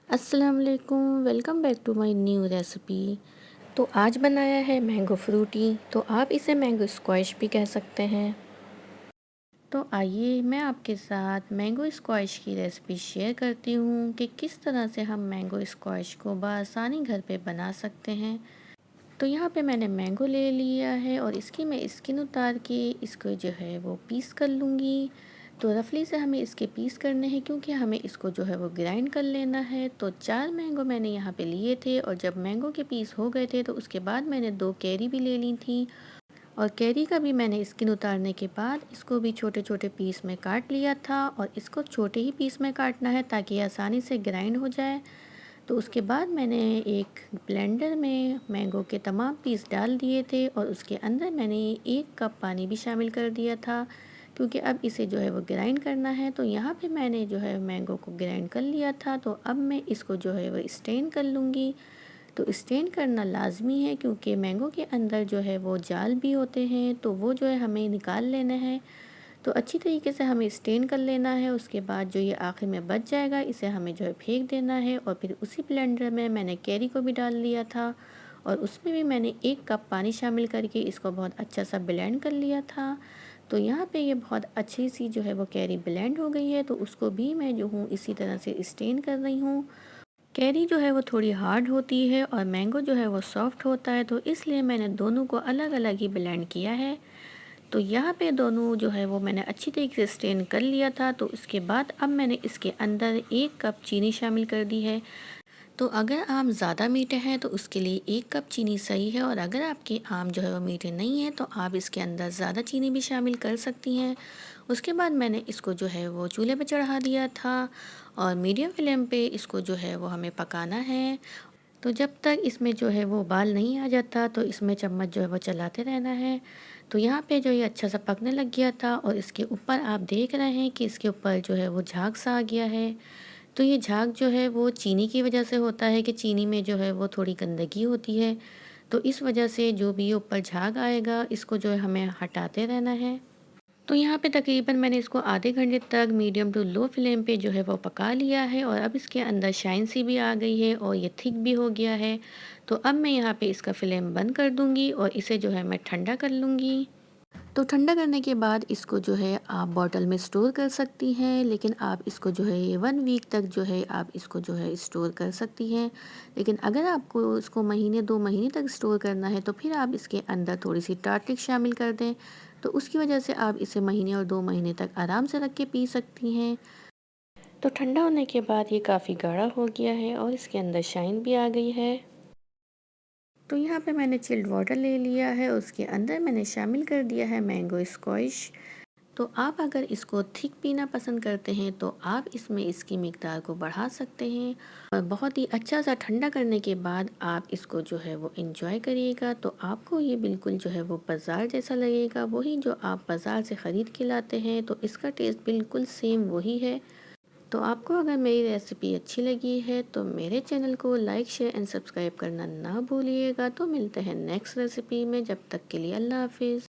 अस्सलाम वालेकुम, welcome back to my new recipe. तो आज बनाया है मैंगो फ्रूटी। तो आप इसे मैंगो स्क्वैश भी कह सकते हैं। तो आइए मैं आपके साथ मैंगो स्क्वैश की रेसिपी शेयर करती हूँ कि किस तरह से हम मैंगो स्क्वैश को बआसानी घर पे बना सकते हैं। तो यहाँ पे मैंने मैंगो ले लिया है और इसकी मैं स्किन उतार के इसको जो है वो पीस कर लूँगी। तो रफली से हमें इसके पीस करने हैं क्योंकि हमें इसको जो है वो ग्राइंड कर लेना है। तो 4 मैंगो मैंने यहाँ पे लिए थे और जब मैंगो के पीस हो गए थे तो उसके बाद मैंने 2 कैरी भी ले ली थी और कैरी का भी मैंने स्किन उतारने के बाद इसको भी छोटे छोटे पीस में काट लिया था और इसको छोटे ही पीस में काटना है ताकि ये आसानी से ग्राइंड हो जाए। तो उसके बाद मैंने एक ब्लेंडर में मैंगो के तमाम पीस डाल दिए थे और उसके अंदर मैंने 1 कप पानी भी शामिल कर दिया था क्योंकि अब इसे जो है वो ग्राइंड करना है। तो यहाँ पे मैंने जो है मैंगो को ग्राइंड कर लिया था। तो अब मैं इसको जो है वो स्ट्रेन कर लूँगी। तो स्ट्रेन करना लाजमी है क्योंकि मैंगो के अंदर जो है वो जाल भी होते हैं तो वो जो है हमें निकाल लेना है। तो अच्छी तरीके से हमें स्टेन कर लेना है। उसके बाद जो ये आखिर में बच जाएगा इसे हमें जो है फेंक देना है और फिर उसी ब्लेंडर में मैंने कैरी को भी डाल लिया था और उसमें भी मैंने 1 कप पानी शामिल करके इसको बहुत अच्छा सा ब्लेंड कर लिया था। तो यहाँ पे ये बहुत अच्छी सी जो है वो कैरी ब्लेंड हो गई है। तो उसको भी मैं जो हूँ इसी तरह से स्टेन कर रही हूँ। कैरी जो है वो थोड़ी हार्ड होती है और मैंगो जो है वो सॉफ्ट होता है, तो इसलिए मैंने दोनों को अलग अलग ही ब्लेंड किया है। तो यहाँ पे दोनों जो है वो मैंने अच्छी तरीके से स्ट्रेन कर लिया था। तो उसके बाद अब मैंने इसके अंदर 1 कप चीनी शामिल कर दी है। तो अगर आम ज़्यादा मीठे हैं तो उसके लिए 1 कप चीनी सही है और अगर आपके आम जो है वो मीठे नहीं हैं तो आप इसके अंदर ज़्यादा चीनी भी शामिल कर सकती हैं। उसके बाद मैंने इसको जो है वो चूल्हे पे चढ़ा दिया था और मीडियम फ्लेम पे इसको जो है वो हमें पकाना है। तो जब तक इसमें जो है वो उबाल नहीं आ जाता तो इसमें चम्मच जो है वो चलाते रहना है। तो यहाँ पे जो ये अच्छा सा पकने लग गया था और इसके ऊपर आप देख रहे हैं कि इसके ऊपर जो है वो झाग सा आ गया है। तो ये झाग जो है वो चीनी की वजह से होता है कि चीनी में जो है वो थोड़ी गंदगी होती है। तो इस वजह से जो भी ये ऊपर झाग आएगा इसको जो है हमें हटाते रहना है। तो यहाँ पे तकरीबन मैंने इसको आधे घंटे तक मीडियम टू लो फ्लेम पे जो है वो पका लिया है और अब इसके अंदर शाइन सी भी आ गई है और ये थिक भी हो गया है। तो अब मैं यहाँ पे इसका फ्लेम बंद कर दूँगी और इसे जो है मैं ठंडा कर लूँगी। तो ठंडा करने के बाद इसको जो है आप बॉटल में स्टोर कर सकती हैं, लेकिन आप इसको जो है 1 वीक तक जो है आप इसको जो है स्टोर कर सकती हैं। लेकिन अगर आपको इसको महीने 2 महीने तक स्टोर करना है तो फिर आप इसके अंदर थोड़ी-सी टार्ट्रिक शामिल कर दें। तो उसकी वजह से आप इसे महीने और 2 महीने तक आराम से रख के पी सकती हैं। तो ठंडा होने के बाद ये काफ़ी गाढ़ा हो गया है और इसके अंदर शाइन भी आ गई है। तो यहाँ पे मैंने चिल्ड वाटर ले लिया है, उसके अंदर मैंने शामिल कर दिया है मैंगो स्क्वैश। तो आप अगर इसको थिक पीना पसंद करते हैं तो आप इसमें इसकी मिकदार को बढ़ा सकते हैं और बहुत ही अच्छा सा ठंडा करने के बाद आप इसको जो है वो एंजॉय करिएगा। तो आपको ये बिल्कुल जो है वो बाज़ार जैसा लगेगा, वही जो आप बाज़ार से ख़रीद के लाते हैं तो इसका टेस्ट बिल्कुल सेम वही है। तो आपको अगर मेरी रेसिपी अच्छी लगी है तो मेरे चैनल को लाइक शेयर एंड सब्सक्राइब करना ना भूलिएगा। तो मिलते हैं नेक्स्ट रेसिपी में, जब तक के लिए अल्लाह हाफिज़।